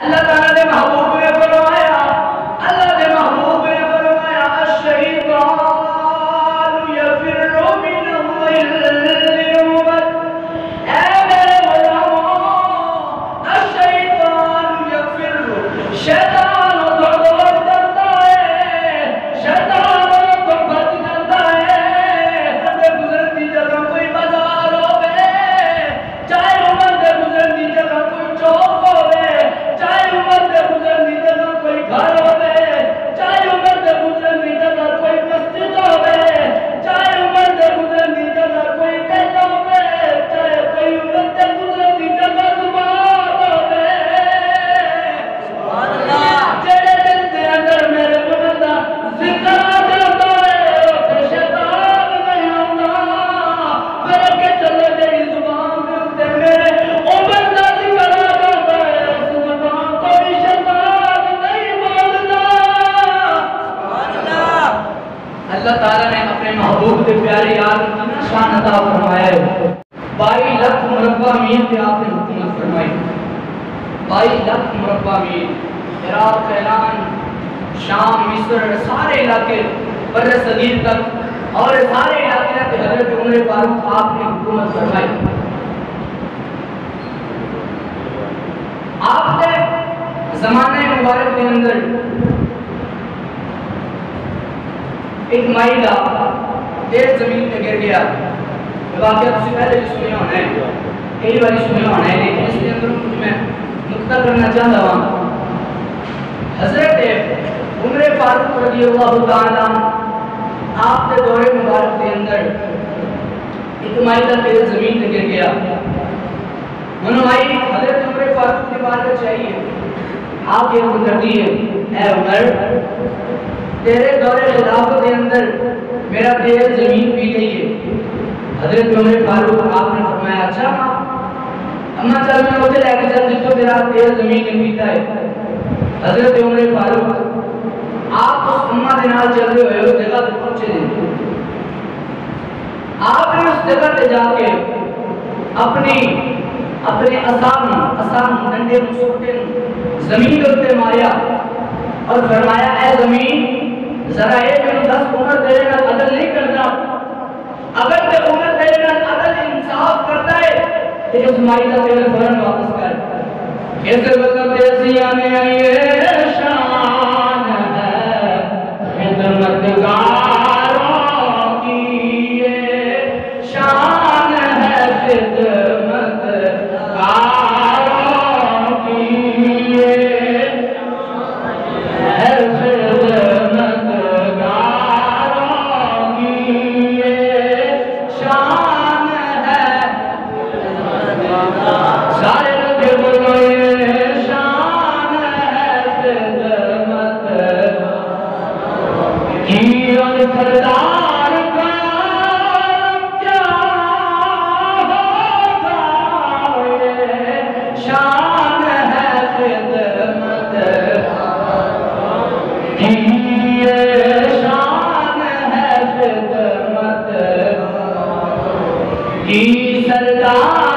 अल्लाह ताला ने महबूब ने फरमाया, अल्लाह ने महबूब ने फरमाया अश-शैतानु यफिरु मिनल-ज़िल्लि वल ऐ मेरे गुलामों, अश-शैतानु यफिरु, शैतान तो दौड़ करता है, शैतान तो भज जाता है। गुजरती जगह कोई बाजार होवे, चाहे उमर दे गुजरती जगह कोई चौक होवे, चाहे उमर दे गुजरती जगह कोई घर होवे, चाहे उमर दे गुजरती जगह कोई मस्जिद होवे, चाहे उमर दे गुजरती जगह कोई मेला होवे, चाहे कोई उमर दे गुजरती जगह जुबान होवे। सुभान अल्लाह। जेड़े दिल दे अंदर मेरे बंदा जिक्र करता है ते शैतान नहीं आंदा। फिर के चले जेड़ी जुबान दे उत्ते मेरे उमर दा जिक्र करता है, उस जुबान को भी शैतान नहीं बोलता। सुभान अल्लाह। अल्लाह ताला ने अपने महबूब के प्यारे यार की ना शान अता फरमाया है। 22 लाख मुरब्बा मील पे आपने हुकूमत फरमाई। 22 लाख मुरब्बा मील, इराक, ईरान, शाम, मिस्र, सारे इलाके बर्र सगीर तक और सारे इलाके तक हजरत उमर फारूक आपने हुकूमत फरमाई। आपने ज़माने मुबारक के अंदर एक माइला देर जमीन पे गिर गया। वाक़या तुझे पहले भी सुना होना है, कई बार सुना होना है, लेकिन इसके अंदर कुछ मैं नुक्ता करना चाहता हूँ। हजरत उमर फारूक रज़ियल्लाहु ताला आपके दौरे मुबारक के अंदर एक माइला तेरे जमीन पे गिर गया। मनोभाई हजरत उमर फारूक की बात चाहिए, आप ये कर दिए, ऐ उमर तेरे दौरे खिलाफत के अंदर मेरा तेरे जमीन पी गई है। हजरत उमर फारूक आपने फरमाया अच्छा अम्मा चल मैं उसे लेके चल जिसको तेरा तेरे जमीन ने पीता है। हजरत उमर फारूक आप उस अम्मा के नाल चल रहे हो, उस जगह पे पहुंचे थे। आपने उस जगह पे जाके अपने आसान डंडे मुसोटे जमीन के ऊपर मारा और फरमाया ऐ जमीन जरा ये मेरे 10 उमर तेरे नाल अदल नहीं करता, अगर ते उमर तेरे नाल अदल इंसाफ करता है तो इस माइला तेरे फौरन वापस कर। इस वक्त ऐसी आने आई है शान है खिदमतगारों की, ये शान है खिदमतगारों की, ये है खिदमतगारों की, ये शान है। सारे लोग बोलो ये शान है खिदमत की, और सरदार का क्या होगा, ये शान है खिदमत की, ये शान है खिदमत की, सरदार